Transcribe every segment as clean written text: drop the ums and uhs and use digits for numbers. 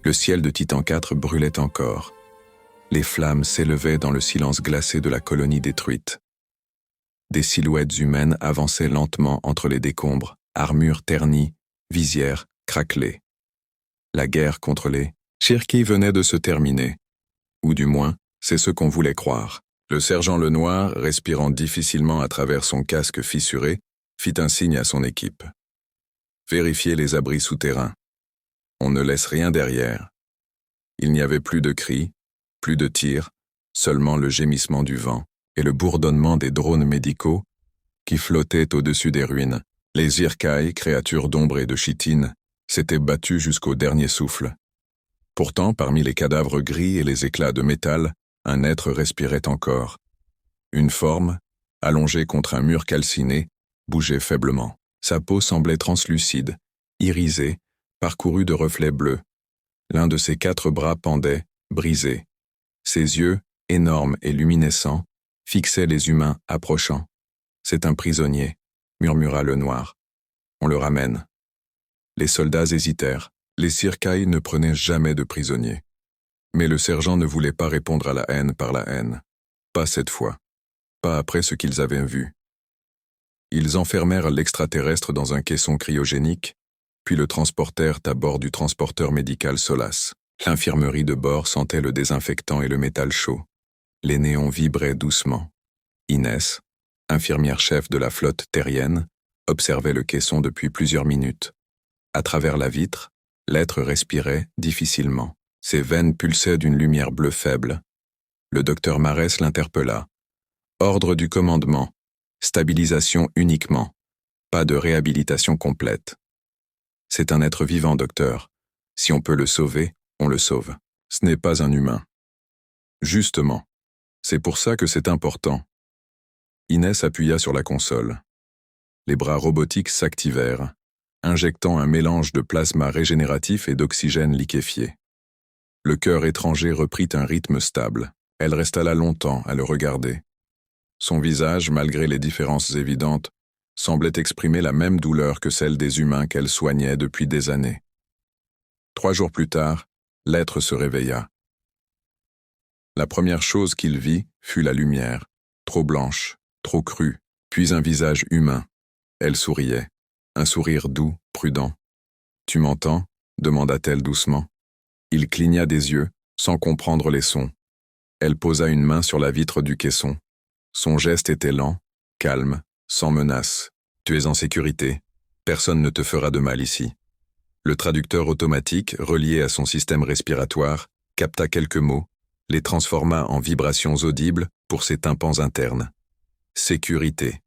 Le ciel de Titan IV brûlait encore. Les flammes s'élevaient dans le silence glacé de la colonie détruite. Des silhouettes humaines avançaient lentement entre les décombres, armures ternies, visières craquelées. La guerre contre les Cherki venait de se terminer. Ou du moins, c'est ce qu'on voulait croire. Le sergent Lenoir, respirant difficilement à travers son casque fissuré, fit un signe à son équipe. Vérifiez les abris souterrains. On ne laisse rien derrière. Il n'y avait plus de cris, plus de tirs, seulement le gémissement du vent et le bourdonnement des drones médicaux qui flottaient au-dessus des ruines. Les Irkai, créatures d'ombre et de chitine, s'étaient battus jusqu'au dernier souffle. Pourtant, parmi les cadavres gris et les éclats de métal, un être respirait encore. Une forme, allongée contre un mur calciné, bougeait faiblement. Sa peau semblait translucide, irisée, parcourue de reflets bleus. L'un de ses 4 bras pendait, brisé. Ses yeux, énormes et luminescents, fixaient les humains approchant. « C'est un prisonnier », murmura Lenoir. « On le ramène. » Les soldats hésitèrent. Les Sirkai ne prenaient jamais de prisonniers. Mais le sergent ne voulait pas répondre à la haine par la haine. Pas cette fois. Pas après ce qu'ils avaient vu. Ils enfermèrent l'extraterrestre dans un caisson cryogénique, puis le transportèrent à bord du transporteur médical Solace. L'infirmerie de bord sentait le désinfectant et le métal chaud. Les néons vibraient doucement. Inès, infirmière chef de la flotte terrienne, observait le caisson depuis plusieurs minutes. À travers la vitre, l'être respirait difficilement. Ses veines pulsaient d'une lumière bleue faible. Le docteur Marès l'interpella. « Ordre du commandement. Stabilisation uniquement. Pas de réhabilitation complète. » « C'est un être vivant, docteur. Si on peut le sauver, on le sauve. Ce n'est pas un humain. » « Justement. C'est pour ça que c'est important. » Inès appuya sur la console. Les bras robotiques s'activèrent, injectant un mélange de plasma régénératif et d'oxygène liquéfié. Le cœur étranger reprit un rythme stable. Elle resta là longtemps à le regarder. Son visage, malgré les différences évidentes, semblait exprimer la même douleur que celle des humains qu'elle soignait depuis des années. 3 jours plus tard, l'être se réveilla. La première chose qu'il vit fut la lumière, trop blanche, trop crue, puis un visage humain. Elle souriait, un sourire doux, prudent. « Tu m'entends » demanda-t-elle doucement. Il cligna des yeux, sans comprendre les sons. Elle posa une main sur la vitre du caisson. Son geste était lent, calme, sans menace. « Tu es en sécurité. Personne ne te fera de mal ici. » Le traducteur automatique, relié à son système respiratoire, capta quelques mots, les transforma en vibrations audibles pour ses tympans internes. Sécurité.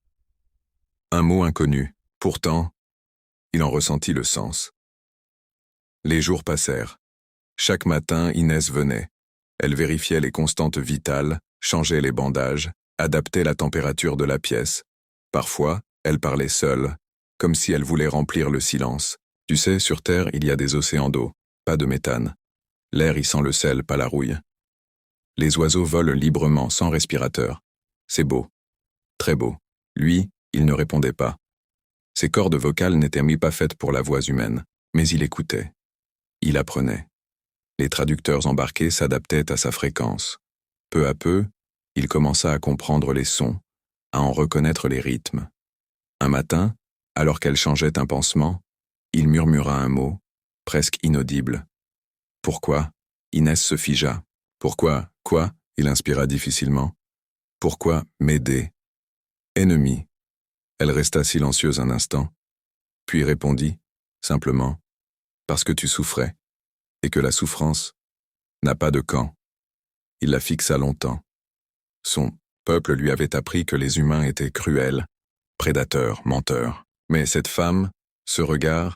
Un mot inconnu. Pourtant, il en ressentit le sens. Les jours passèrent. Chaque matin, Inès venait. Elle vérifiait les constantes vitales, changeait les bandages, adaptait la température de la pièce. Parfois, elle parlait seule, comme si elle voulait remplir le silence. Tu sais, sur Terre, il y a des océans d'eau, pas de méthane. L'air y sent le sel, pas la rouille. Les oiseaux volent librement, sans respirateur. C'est beau. Très beau. Lui, il ne répondait pas. Ses cordes vocales n'étaient pas faites pour la voix humaine, mais il écoutait. Il apprenait. Les traducteurs embarqués s'adaptaient à sa fréquence. Peu à peu, il commença à comprendre les sons, à en reconnaître les rythmes. Un matin, alors qu'elle changeait un pansement, il murmura un mot, presque inaudible. « Pourquoi » Inès se figea. « Pourquoi » Quoi Il inspira difficilement. « Pourquoi m'aider » Ennemi. Elle resta silencieuse un instant, puis répondit, simplement, « Parce que tu souffrais, et que la souffrance n'a pas de camp. » Il la fixa longtemps. Son peuple lui avait appris que les humains étaient cruels, prédateurs, menteurs. Mais cette femme, ce regard,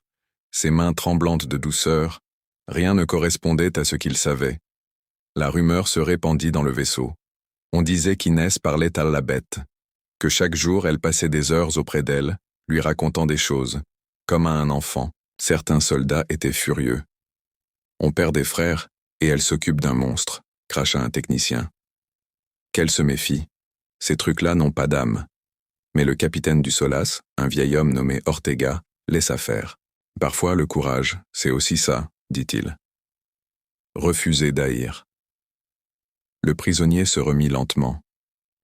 ses mains tremblantes de douceur, rien ne correspondait à ce qu'il savait. La rumeur se répandit dans le vaisseau. On disait qu'Inès parlait à la bête, que chaque jour elle passait des heures auprès d'elle, lui racontant des choses, comme à un enfant. Certains soldats étaient furieux. « On perd des frères, et elle s'occupe d'un monstre », cracha un technicien. Qu'elle se méfie. Ces trucs-là n'ont pas d'âme. Mais le capitaine du Solace, un vieil homme nommé Ortega, laissa faire. « Parfois, le courage, c'est aussi ça, dit-il. » Refuser d'haïr. Le prisonnier se remit lentement.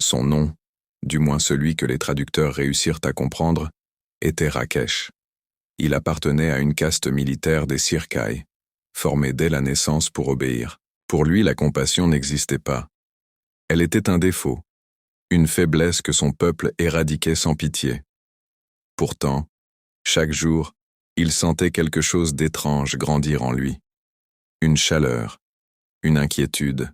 Son nom, du moins celui que les traducteurs réussirent à comprendre, était Rakesh. Il appartenait à une caste militaire des Sirkai, formée dès la naissance pour obéir. Pour lui, la compassion n'existait pas. Elle était un défaut, une faiblesse que son peuple éradiquait sans pitié. Pourtant, chaque jour, il sentait quelque chose d'étrange grandir en lui. Une chaleur, une inquiétude,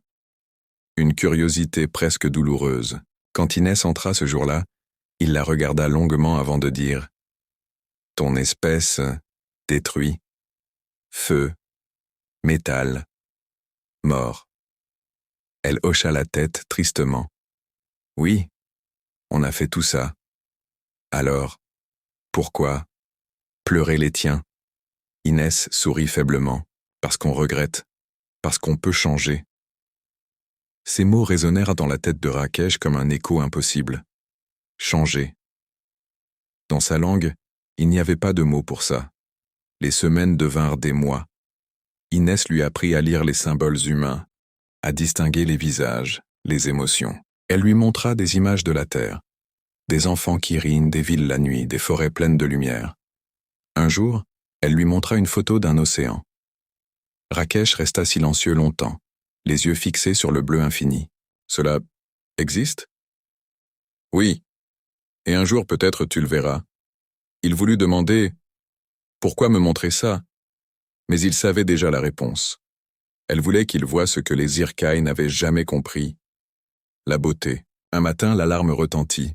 une curiosité presque douloureuse. Quand Inès entra ce jour-là, il la regarda longuement avant de dire « Ton espèce détruit, feu, métal, mort. » Elle hocha la tête tristement. « Oui, on a fait tout ça. Alors, pourquoi pleurer les tiens ?» Inès sourit faiblement. « Parce qu'on regrette, parce qu'on peut changer. » Ces mots résonnèrent dans la tête de Rakesh comme un écho impossible. Changer. Dans sa langue, il n'y avait pas de mot pour ça. Les semaines devinrent des mois. Inès lui apprit à lire les symboles humains, à distinguer les visages, les émotions. Elle lui montra des images de la terre, des enfants qui rient, des villes la nuit, des forêts pleines de lumière. Un jour, elle lui montra une photo d'un océan. Rakesh resta silencieux longtemps, les yeux fixés sur le bleu infini. « Cela existe ?»« Oui. Et un jour peut-être tu le verras. » Il voulut demander « Pourquoi me montrer ça ?» Mais il savait déjà la réponse. Elle voulait qu'il voie ce que les Sirkai n'avaient jamais compris. La beauté. Un matin, l'alarme retentit.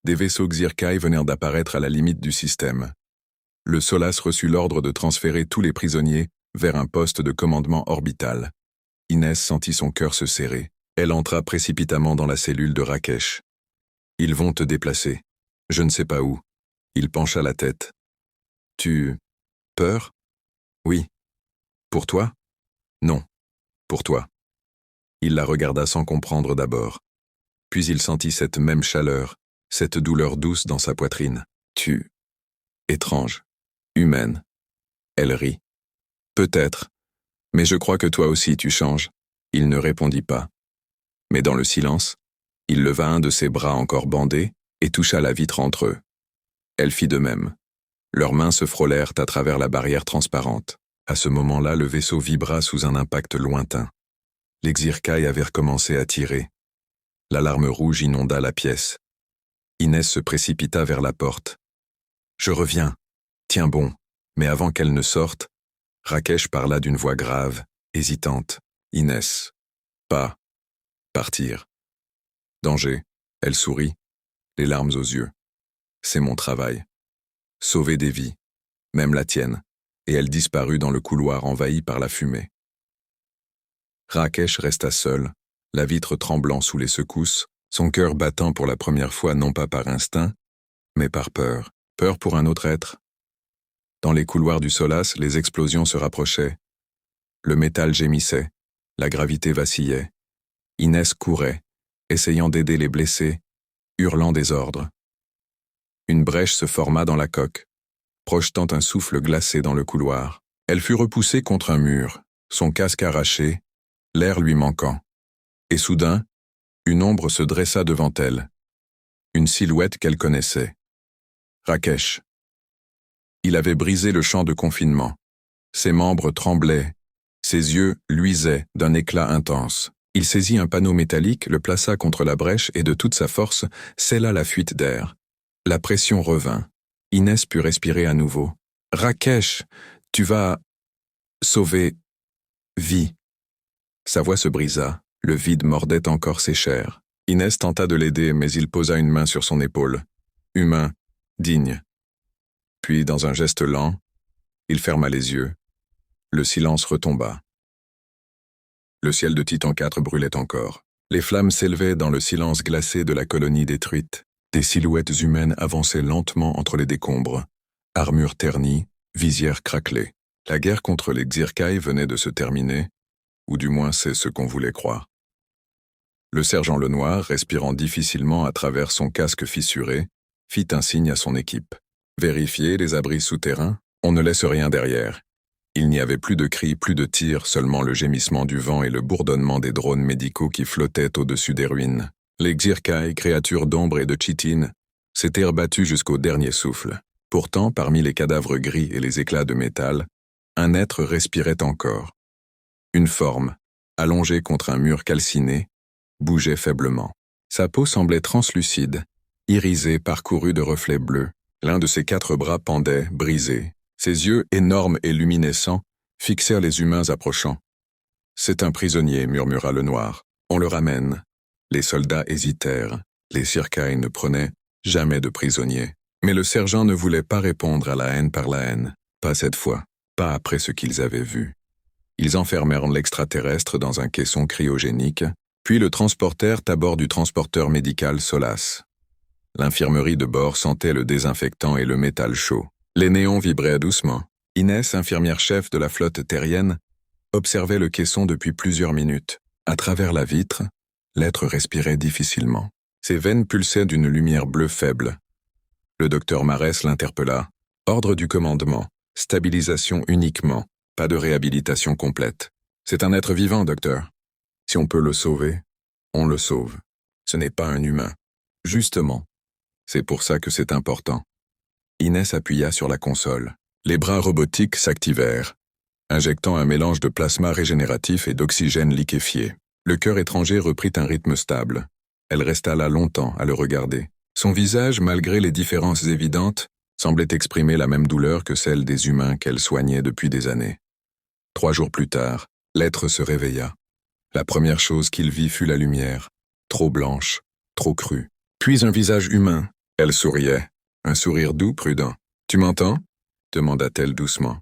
Des vaisseaux Sirkai venèrent d'apparaître à la limite du système. Le Solas reçut l'ordre de transférer tous les prisonniers vers un poste de commandement orbital. Inès sentit son cœur se serrer. Elle entra précipitamment dans la cellule de Rakesh. « Ils vont te déplacer. Je ne sais pas où. » Il pencha la tête. « Tu... peur ?»« Oui. Pour toi ?»« Non. Pour toi. » Il la regarda sans comprendre d'abord. Puis il sentit cette même chaleur, cette douleur douce dans sa poitrine. « Tu... étrange. Humaine. » Elle rit. « Peut-être. Mais je crois que toi aussi tu changes. » Il ne répondit pas. Mais dans le silence, il leva un de ses bras encore bandés et toucha la vitre entre eux. Elle fit de même. Leurs mains se frôlèrent à travers la barrière transparente. À ce moment-là, le vaisseau vibra sous un impact lointain. Les Sirkai avaient recommencé à tirer. L'alarme rouge inonda la pièce. Inès se précipita vers la porte. « Je reviens. Tiens bon. » Mais avant qu'elle ne sorte, Rakesh parla d'une voix grave, hésitante. « Inès. Pas. Partir. » Danger. Elle sourit, les larmes aux yeux. « C'est mon travail. Sauver des vies, même la tienne. » Et elle disparut dans le couloir envahi par la fumée. Rakesh resta seul, la vitre tremblant sous les secousses, son cœur battant pour la première fois non pas par instinct, mais par peur. Peur pour un autre être. Dans les couloirs du Solas, les explosions se rapprochaient. Le métal gémissait, la gravité vacillait. Inès courait, essayant d'aider les blessés, hurlant des ordres. Une brèche se forma dans la coque, projetant un souffle glacé dans le couloir. Elle fut repoussée contre un mur, son casque arraché, l'air lui manquant. Et soudain, une ombre se dressa devant elle. Une silhouette qu'elle connaissait. Rakesh. Il avait brisé le champ de confinement. Ses membres tremblaient, ses yeux luisaient d'un éclat intense. Il saisit un panneau métallique, le plaça contre la brèche et de toute sa force scella la fuite d'air. La pression revint. Inès put respirer à nouveau. « Rakesh, tu vas... sauver... vie. » Sa voix se brisa, le vide mordait encore ses chairs. Inès tenta de l'aider, mais il posa une main sur son épaule. Humain, digne. Puis, dans un geste lent, il ferma les yeux. Le silence retomba. Le ciel de Titan IV brûlait encore. Les flammes s'élevaient dans le silence glacé de la colonie détruite. Des silhouettes humaines avançaient lentement entre les décombres. Armures ternies, visières craquelées. La guerre contre les Sirkai venait de se terminer, ou du moins c'est ce qu'on voulait croire. Le sergent Lenoir, respirant difficilement à travers son casque fissuré, fit un signe à son équipe. « Vérifiez les abris souterrains, on ne laisse rien derrière. » Il n'y avait plus de cris, plus de tirs, seulement le gémissement du vent et le bourdonnement des drones médicaux qui flottaient au-dessus des ruines. Les Xirkai, créatures d'ombre et de chitine, s'étaient rebattus jusqu'au dernier souffle. Pourtant, parmi les cadavres gris et les éclats de métal, un être respirait encore. Une forme, allongée contre un mur calciné, bougeait faiblement. Sa peau semblait translucide, irisée, parcourue de reflets bleus. L'un de ses 4 bras pendait, brisé. Ses yeux, énormes et luminescents, fixèrent les humains approchant. « C'est un prisonnier », murmura le noir. « On le ramène. » Les soldats hésitèrent. Les Xirkai ne prenaient jamais de prisonniers. Mais le sergent ne voulait pas répondre à la haine par la haine. Pas cette fois. Pas après ce qu'ils avaient vu. Ils enfermèrent l'extraterrestre dans un caisson cryogénique, puis le transportèrent à bord du transporteur médical Solace. L'infirmerie de bord sentait le désinfectant et le métal chaud. Les néons vibraient doucement. Inès, infirmière-chef de la flotte terrienne, observait le caisson depuis plusieurs minutes. À travers la vitre, l'être respirait difficilement. Ses veines pulsaient d'une lumière bleue faible. Le docteur Marès l'interpella. « Ordre du commandement. Stabilisation uniquement. Pas de réhabilitation complète. C'est un être vivant, docteur. Si on peut le sauver, on le sauve. Ce n'est pas un humain. » Justement. C'est pour ça que c'est important. Inès appuya sur la console. Les bras robotiques s'activèrent, injectant un mélange de plasma régénératif et d'oxygène liquéfié. Le cœur étranger reprit un rythme stable. Elle resta là longtemps à le regarder. Son visage, malgré les différences évidentes, semblait exprimer la même douleur que celle des humains qu'elle soignait depuis des années. 3 jours plus tard, l'être se réveilla. La première chose qu'il vit fut la lumière, trop blanche, trop crue. Puis un visage humain. Elle souriait, un sourire doux, prudent. « Tu m'entends » demanda-t-elle doucement.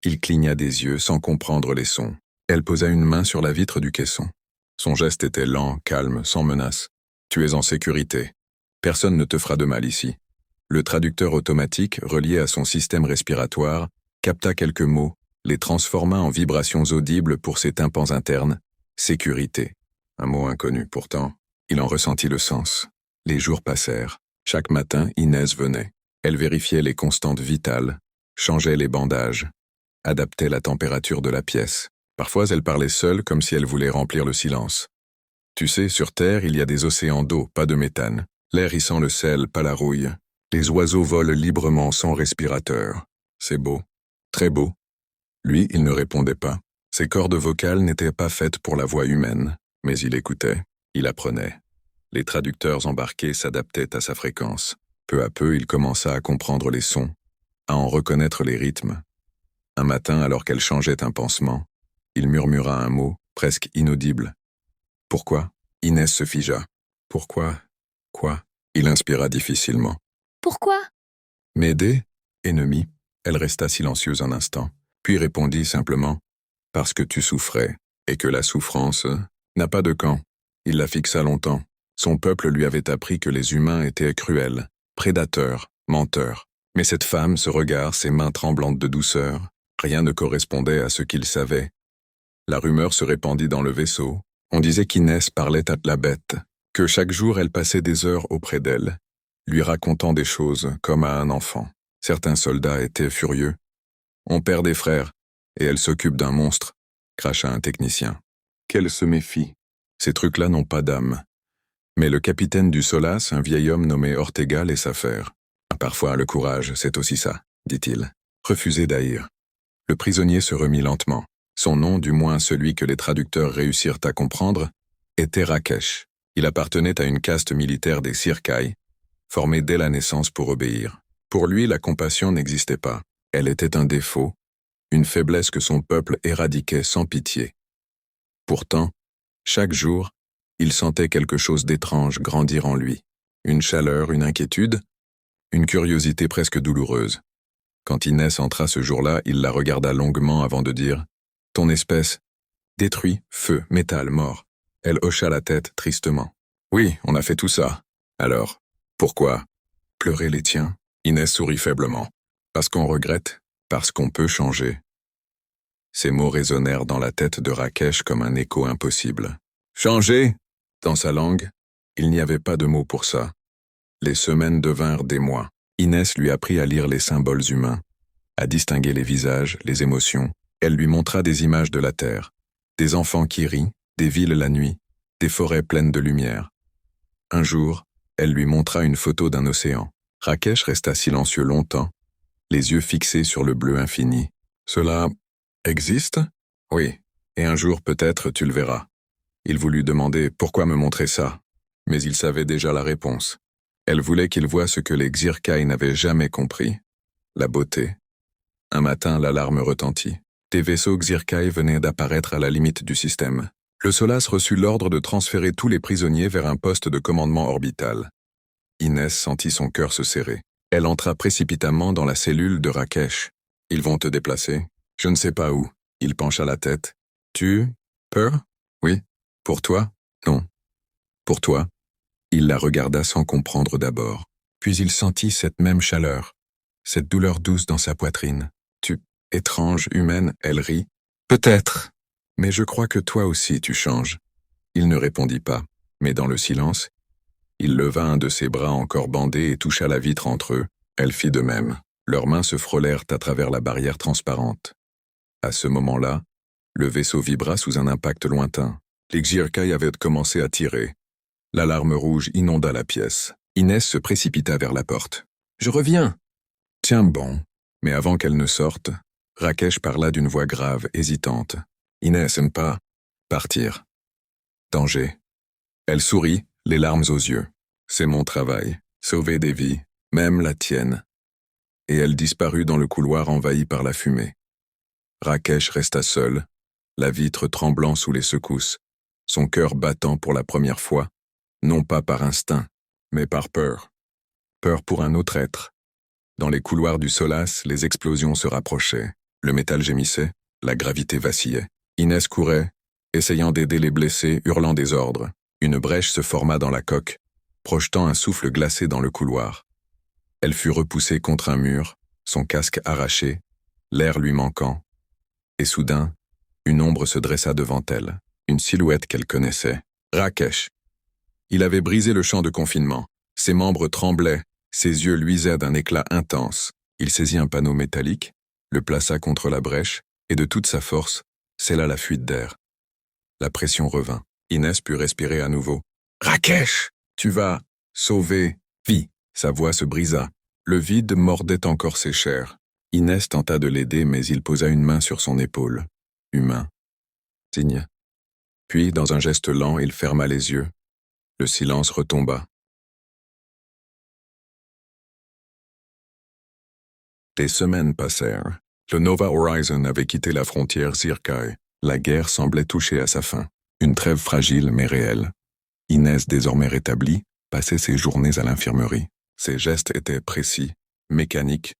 Il cligna des yeux sans comprendre les sons. Elle posa une main sur la vitre du caisson. Son geste était lent, calme, sans menace. « Tu es en sécurité. Personne ne te fera de mal ici. » Le traducteur automatique, relié à son système respiratoire, capta quelques mots, les transforma en vibrations audibles pour ses tympans internes. « Sécurité. » Un mot inconnu, pourtant. Il en ressentit le sens. Les jours passèrent. Chaque matin, Inès venait. Elle vérifiait les constantes vitales, changeait les bandages, adaptait la température de la pièce. Parfois, elle parlait seule comme si elle voulait remplir le silence. « Tu sais, sur Terre, il y a des océans d'eau, pas de méthane. L'air y sent le sel, pas la rouille. Les oiseaux volent librement sans respirateur. C'est beau. Très beau. » Lui, il ne répondait pas. Ses cordes vocales n'étaient pas faites pour la voix humaine, mais il écoutait, il apprenait. Les traducteurs embarqués s'adaptaient à sa fréquence. Peu à peu, il commença à comprendre les sons, à en reconnaître les rythmes. Un matin, alors qu'elle changeait un pansement, il murmura un mot, presque inaudible. « Pourquoi » Inès se figea. « Pourquoi »« Quoi » Il inspira difficilement. « Pourquoi » ?»« M'aider » Ennemi. Elle resta silencieuse un instant, puis répondit simplement « Parce que tu souffrais, et que la souffrance n'a pas de camp. » Il la fixa longtemps. Son peuple lui avait appris que les humains étaient cruels, prédateurs, menteurs. Mais cette femme, ce regard, ses mains tremblantes de douceur, rien ne correspondait à ce qu'il savait. La rumeur se répandit dans le vaisseau. On disait qu'Inès parlait à la bête, que chaque jour elle passait des heures auprès d'elle, lui racontant des choses comme à un enfant. Certains soldats étaient furieux. « On perd des frères, et elle s'occupe d'un monstre », cracha un technicien. Qu'elle se méfie. Ces trucs-là n'ont pas d'âme. Mais le capitaine du Solace, un vieil homme nommé Ortega, laissa faire. « Parfois, le courage, c'est aussi ça, » dit-il. Refusez d'haïr. Le prisonnier se remit lentement. Son nom, du moins celui que les traducteurs réussirent à comprendre, était Rakesh. Il appartenait à une caste militaire des Xirkai, formée dès la naissance pour obéir. Pour lui, la compassion n'existait pas. Elle était un défaut, une faiblesse que son peuple éradiquait sans pitié. Pourtant, chaque jour, il sentait quelque chose d'étrange grandir en lui. Une chaleur, une inquiétude, une curiosité presque douloureuse. Quand Inès entra ce jour-là, il la regarda longuement avant de dire « Ton espèce, détruit, feu, métal, mort. » Elle hocha la tête tristement. « Oui, on a fait tout ça. Alors, pourquoi pleurer les tiens ?» Inès sourit faiblement. « Parce qu'on regrette, parce qu'on peut changer. » Ces mots résonnèrent dans la tête de Rakesh comme un écho impossible. « Changer ?» Dans sa langue, il n'y avait pas de mot pour ça. Les semaines devinrent des mois. Inès lui apprit à lire les symboles humains, à distinguer les visages, les émotions, Elle lui montra des images de la Terre, des enfants qui rient, des villes la nuit, des forêts pleines de lumière. Un jour, elle lui montra une photo d'un océan. Rakesh resta silencieux longtemps, les yeux fixés sur le bleu infini. « Cela existe ? » ?»« Oui, et un jour peut-être tu le verras. » Il voulut demander « Pourquoi me montrer ça ?» Mais il savait déjà la réponse. Elle voulait qu'il voie ce que les Xirkai n'avaient jamais compris. La beauté. Un matin, l'alarme retentit. Des vaisseaux Xirkai venaient d'apparaître à la limite du système. Le Solas reçut l'ordre de transférer tous les prisonniers vers un poste de commandement orbital. Inès sentit son cœur se serrer. Elle entra précipitamment dans la cellule de Rakesh. « Ils vont te déplacer. Je ne sais pas où. » Il pencha la tête. « Tu... peur ? Oui. Pour toi ? Non. Pour toi ? » Il la regarda sans comprendre d'abord. Puis il sentit cette même chaleur, cette douleur douce dans sa poitrine. « Tu... étrange, humaine, » elle rit. « Peut-être. Mais je crois que toi aussi tu changes. » Il ne répondit pas, mais dans le silence, il leva un de ses bras encore bandé et toucha la vitre entre eux. Elle fit de même. Leurs mains se frôlèrent à travers la barrière transparente. À ce moment-là, le vaisseau vibra sous un impact lointain. Les Xirkai avaient commencé à tirer. L'alarme rouge inonda la pièce. Inès se précipita vers la porte. « Je reviens !» « Tiens bon. » Mais avant qu'elle ne sorte, Rakesh parla d'une voix grave, hésitante. « Inès n'aime pas partir. Danger. » Elle sourit, les larmes aux yeux. « C'est mon travail. Sauver des vies, même la tienne. » Et elle disparut dans le couloir envahi par la fumée. Rakesh resta seul, la vitre tremblant sous les secousses, son cœur battant pour la première fois, non pas par instinct, mais par peur. Peur pour un autre être. Dans les couloirs du Solas, les explosions se rapprochaient. Le métal gémissait, la gravité vacillait. Inès courait, essayant d'aider les blessés, hurlant des ordres. Une brèche se forma dans la coque, projetant un souffle glacé dans le couloir. Elle fut repoussée contre un mur, son casque arraché, l'air lui manquant. Et soudain, une ombre se dressa devant elle, une silhouette qu'elle connaissait. Rakesh. Il avait brisé le champ de confinement. Ses membres tremblaient, ses yeux luisaient d'un éclat intense. Il saisit un panneau métallique, le plaça contre la brèche, et de toute sa force, scella la fuite d'air. La pression revint. Inès put respirer à nouveau. « Rakesh, tu vas sauver vie !» Sa voix se brisa. Le vide mordait encore ses chairs. Inès tenta de l'aider, mais il posa une main sur son épaule. Humain. Signe. Puis, dans un geste lent, il ferma les yeux. Le silence retomba. Des semaines passèrent. Le Nova Horizon avait quitté la frontière Xirkai. La guerre semblait toucher à sa fin. Une trêve fragile mais réelle. Inès, désormais rétablie, passait ses journées à l'infirmerie. Ses gestes étaient précis, mécaniques,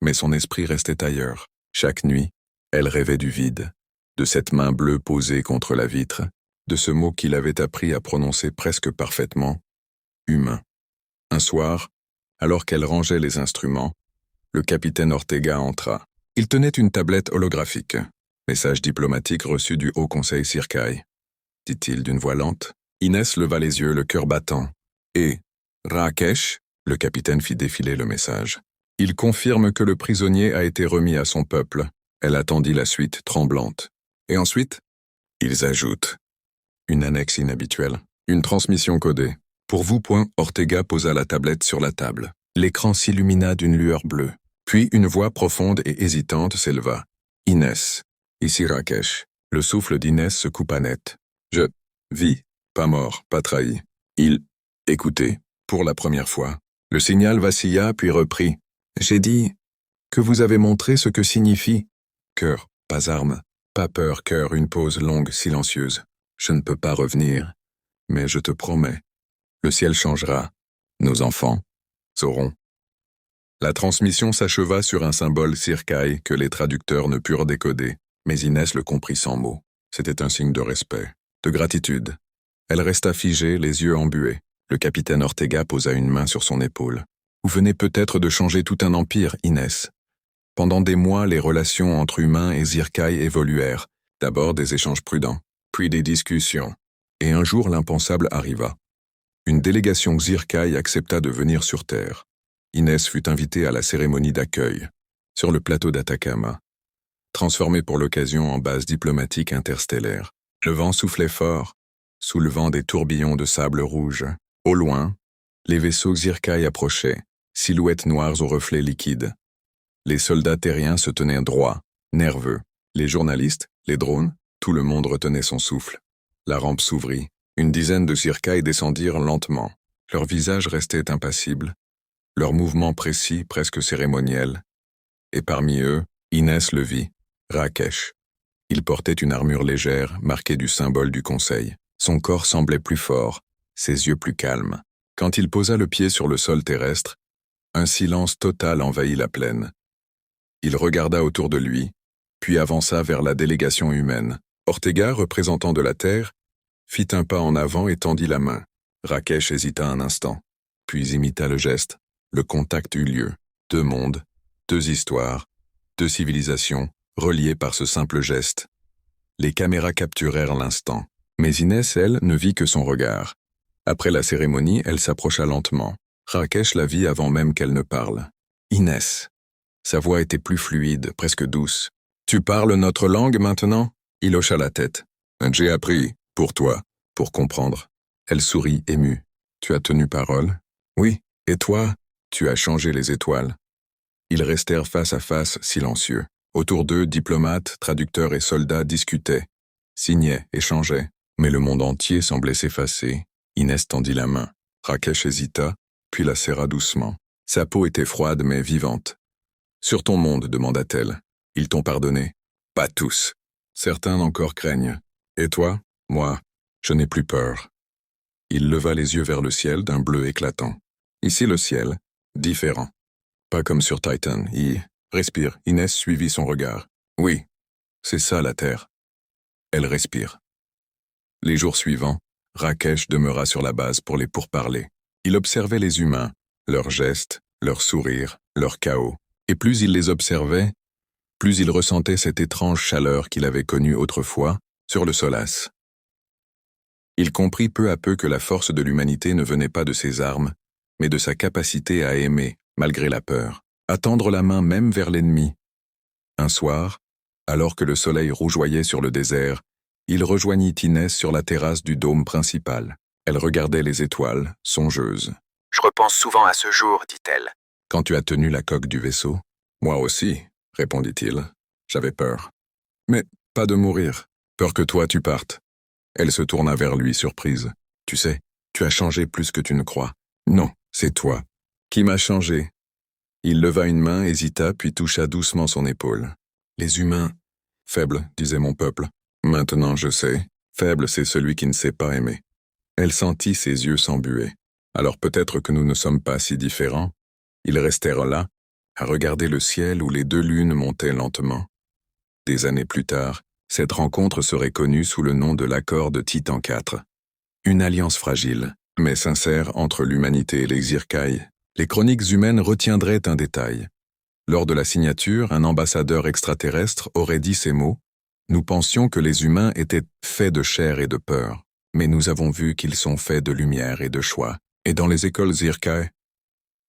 mais son esprit restait ailleurs. Chaque nuit, elle rêvait du vide, de cette main bleue posée contre la vitre, de ce mot qu'il avait appris à prononcer presque parfaitement, humain. Un soir, alors qu'elle rangeait les instruments, le capitaine Ortega entra. Il tenait une tablette holographique. Message diplomatique reçu du Haut Conseil Xirkai, dit-il d'une voix lente. Inès leva les yeux, le cœur battant. Et Rakesh, le capitaine fit défiler le message. Il confirme que le prisonnier a été remis à son peuple. Elle attendit la suite, tremblante. Et ensuite, ils ajoutent. Une annexe inhabituelle. Une transmission codée. Pour vous, Ortega posa la tablette sur la table. L'écran s'illumina d'une lueur bleue. Puis une voix profonde et hésitante s'éleva. Inès. Ici Rakesh. Le souffle d'Inès se coupa net. Je vis, pas mort, pas trahi. Écoutez, pour la première fois. Le signal vacilla puis reprit. J'ai dit que vous avez montré ce que signifie cœur, pas arme, pas peur, cœur, une pause longue, silencieuse. Je ne peux pas revenir, mais je te promets, le ciel changera. Nos enfants sauront. La transmission s'acheva sur un symbole Xirkai que les traducteurs ne purent décoder, mais Inès le comprit sans mots. C'était un signe de respect, de gratitude. Elle resta figée, les yeux embués. Le capitaine Ortega posa une main sur son épaule. Vous venez peut-être de changer tout un empire, Inès. Pendant des mois, les relations entre humains et Xirkai évoluèrent. D'abord des échanges prudents, puis des discussions. Et un jour, l'impensable arriva. Une délégation Xirkai accepta de venir sur Terre. Inès fut invitée à la cérémonie d'accueil, sur le plateau d'Atacama. transformée pour l'occasion en base diplomatique interstellaire. Le vent soufflait fort, soulevant des tourbillons de sable rouge. Au loin, les vaisseaux Xirkai approchaient, silhouettes noires aux reflets liquides. Les soldats terriens se tenaient droits, nerveux. Les journalistes, les drones, tout le monde retenait son souffle. La rampe s'ouvrit. Une dizaine de Xirkai descendirent lentement. Leurs visages restaient impassibles, leurs mouvements précis, presque cérémoniels. Et parmi eux, Inès le vit, Rakesh. Il portait une armure légère, marquée du symbole du conseil. Son corps semblait plus fort, ses yeux plus calmes. Quand il posa le pied sur le sol terrestre, un silence total envahit la plaine. Il regarda autour de lui, puis avança vers la délégation humaine. Ortega, représentant de la Terre, fit un pas en avant et tendit la main. Rakesh hésita un instant, puis imita le geste. Le contact eut lieu. 2 mondes, 2 histoires, 2 civilisations, reliées par ce simple geste. Les caméras capturèrent l'instant, mais Inès, elle, ne vit que son regard. Après la cérémonie, elle s'approcha lentement. Rakesh la vit avant même qu'elle ne parle. Inès. Sa voix était plus fluide, presque douce. « Tu parles notre langue maintenant ?» Il hocha la tête. « J'ai appris, pour toi, pour comprendre. » Elle sourit, émue. « Tu as tenu parole ?»« Oui. Et toi, tu as changé les étoiles. » Ils restèrent face à face, silencieux. Autour d'eux, diplomates, traducteurs et soldats discutaient, signaient, échangeaient. Mais le monde entier semblait s'effacer. Inès tendit la main. Rakesh hésita, puis la serra doucement. Sa peau était froide mais vivante. « Sur ton monde, demanda-t-elle. Ils t'ont pardonné. Pas tous. Certains encore craignent. Et toi? Moi, je n'ai plus peur. » Il leva les yeux vers le ciel d'un bleu éclatant. Ici le ciel, différent. Pas comme sur Titan. Respire. Inès suivit son regard. Oui, c'est ça la Terre. Elle respire. Les jours suivants, Rakesh demeura sur la base pour les pourparlers. Il observait les humains, leurs gestes, leurs sourires, leur chaos. Et plus il les observait, plus il ressentait cette étrange chaleur qu'il avait connue autrefois sur le Solace. Il comprit peu à peu que la force de l'humanité ne venait pas de ses armes, mais de sa capacité à aimer, malgré la peur, à tendre la main même vers l'ennemi. Un soir, alors que le soleil rougeoyait sur le désert, il rejoignit Inès sur la terrasse du dôme principal. Elle regardait les étoiles, songeuse. « Je repense souvent à ce jour, dit-elle. »« Quand tu as tenu la coque du vaisseau ?»« Moi aussi, répondit-il. J'avais peur. Mais pas de mourir. Peur que toi tu partes. » Elle se tourna vers lui, surprise. « Tu sais, tu as changé plus que tu ne crois. »« Non, c'est toi. »« Qui m'a changé ?» Il leva une main, hésita, puis toucha doucement son épaule. « Les humains, faibles, disait mon peuple. Maintenant je sais, faible c'est celui qui ne sait pas aimer. » Elle sentit ses yeux s'embuer. Alors peut-être que nous ne sommes pas si différents. Ils restèrent là, à regarder le ciel où les 2 lunes montaient lentement. Des années plus tard, cette rencontre serait connue sous le nom de l'accord de Titan IV. Une alliance fragile, mais sincère entre l'humanité et les Xirkai. Les chroniques humaines retiendraient un détail. Lors de la signature, un ambassadeur extraterrestre aurait dit ces mots. Nous pensions que les humains étaient faits de chair et de peur, mais nous avons vu qu'ils sont faits de lumière et de choix. Et dans les écoles Xirkai,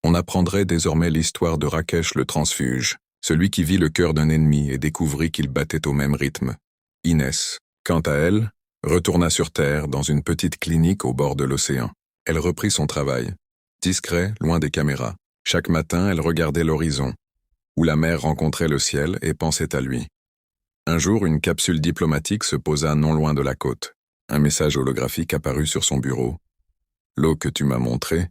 on apprendrait désormais l'histoire de Rakesh le transfuge, celui qui vit le cœur d'un ennemi et découvrit qu'il battait au même rythme. Inès, quant à elle, retourna sur Terre dans une petite clinique au bord de l'océan. Elle reprit son travail, discret, loin des caméras. Chaque matin, elle regardait l'horizon, où la mer rencontrait le ciel et pensait à lui. Un jour, une capsule diplomatique se posa non loin de la côte. Un message holographique apparut sur son bureau. « L'eau que tu m'as montrée,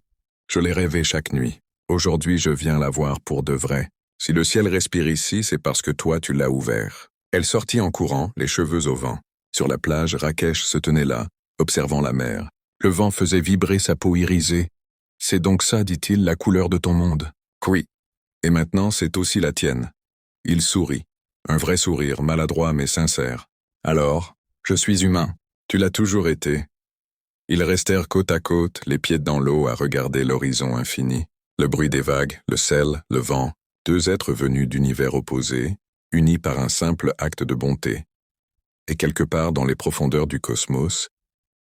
je l'ai rêvée chaque nuit. Aujourd'hui, je viens la voir pour de vrai. Si le ciel respire ici, c'est parce que toi, tu l'as ouvert. » Elle sortit en courant, les cheveux au vent. Sur la plage, Rakesh se tenait là, observant la mer. Le vent faisait vibrer sa peau irisée. « C'est donc ça, dit-il, la couleur de ton monde. »« Oui. Et maintenant, c'est aussi la tienne. » Il sourit. Un vrai sourire, maladroit mais sincère. « Alors, je suis humain. Tu l'as toujours été. » Ils restèrent côte à côte, les pieds dans l'eau, à regarder l'horizon infini. Le bruit des vagues, le sel, le vent, 2 êtres venus d'univers opposés, unis par un simple acte de bonté. Et quelque part dans les profondeurs du cosmos,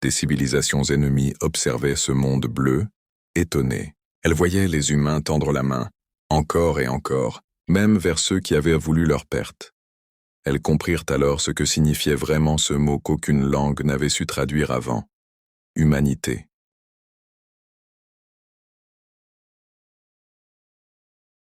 des civilisations ennemies observaient ce monde bleu, étonnées. Elles voyaient les humains tendre la main, encore et encore, même vers ceux qui avaient voulu leur perte. Elles comprirent alors ce que signifiait vraiment ce mot qu'aucune langue n'avait su traduire avant. Humanité.